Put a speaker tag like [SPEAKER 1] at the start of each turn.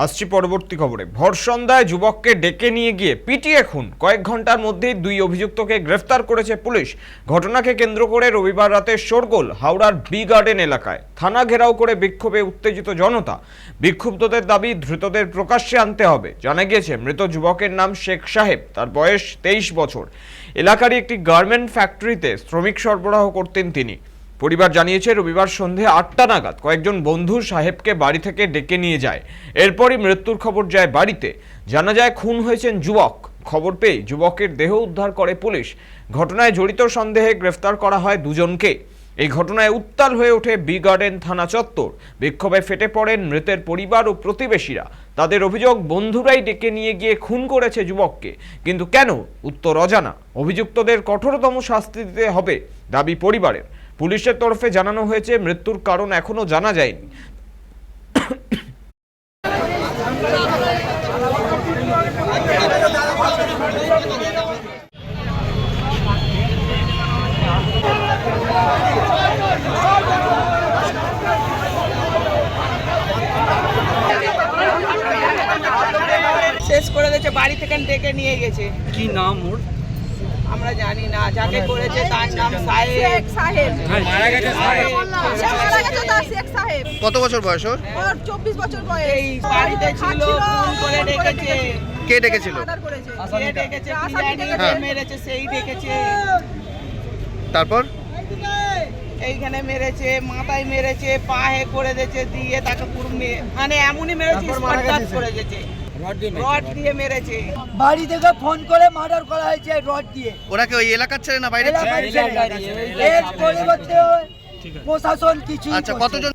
[SPEAKER 1] আসছি পরবর্তী খবরে। ভর সন্ধ্যায় যুবককে ডেকে নিয়ে গিয়ে পিটিয়ে খুন, কয়েক ঘন্টার মধ্যেই দুই অভিযুক্তকে গ্রেফতার করেছে পুলিশ। ঘটনাকে কেন্দ্র করে রবিবার রাতে শোরগোল হাওড়ার বি গার্ডেন এলাকায়। থানা ঘেরাও করে বিক্ষোভে উত্তেজিত জনতা। বিক্ষুব্ধদের দাবি ধৃতদের প্রকাশ্যে আনতে হবে। জানা গিয়েছে মৃত যুবকের নাম শেখ সাহেব, তার বয়স 23 বছর। এলাকারই একটি গার্মেন্ট ফ্যাক্টরিতে শ্রমিক সরবরাহ করতেন তিনি। পরিবার জানিয়েছে রবিবার সন্ধে 8টা নাগাদ কয়েকজন বন্ধু সাহেবকে বাড়ি থেকে ডেকে নিয়ে যায়। এরপরই মৃত্যুর খবর যায় বাড়িতে। জানা যায় খুন হয়েছেন যুবক। খবর পেয়ে যুবকের দেহ উদ্ধার করে পুলিশ। ঘটনায় জড়িত সন্দেহে গ্রেফতার করা হয় দুজনকে। এই ঘটনায় উত্তাল হয়ে ওঠে বি গার্ডেন থানা চত্বর। বিক্ষোভে ফেটে পড়েন মৃতের পরিবার ও প্রতিবেশীরা। তাদের অভিযোগ বন্ধুরাই ডেকে নিয়ে গিয়ে খুন করেছে যুবককে, কিন্তু কেন উত্তর অজানা। অভিযুক্তদের কঠোরতম শাস্তি দিতে হবে দাবি পরিবারের। পুলিশের তরফে জানানো হয়েছে মৃত্যুর কারণ এখনো জানা যায়নি।
[SPEAKER 2] শেষ করে দিয়েছে, বাড়ি থেকে ডেকে নিয়ে গেছে।
[SPEAKER 3] কি নাম ওর?
[SPEAKER 2] আমরা জানি না, যাকে করেছে তার নাম সাহেব।
[SPEAKER 3] মারা গেছে সাহেব।
[SPEAKER 4] কত বছর বয়স ওর?
[SPEAKER 5] ওর 24 বছর বয়স।
[SPEAKER 2] এই বাড়িতে ছিল, ফোন করে ডেকেছে।
[SPEAKER 4] কে ডেকেছিল?
[SPEAKER 2] কে ডেকেছে কি জানি, যে মেরেছে সেই ডেকেছে।
[SPEAKER 4] তারপর
[SPEAKER 2] এইখানে মেরেছে, মাথায় মেরেছে, পায়ে করে দিয়েছে, দিয়ে তাকে পুরো মানে এমনই মেরেছে, স্পটডাউন করে দিয়েছে। রড দিয়ে মেরেছে।
[SPEAKER 6] বাড়ি থেকে ফোন করে মার্ডার করা হয়েছে রড দিয়ে।
[SPEAKER 4] ওরা কি ওই এলাকার ছেলে না বাইরের ছেলে?
[SPEAKER 6] এর পরিবর্তে প্রশাসন কিছু।
[SPEAKER 4] আচ্ছা, কতজন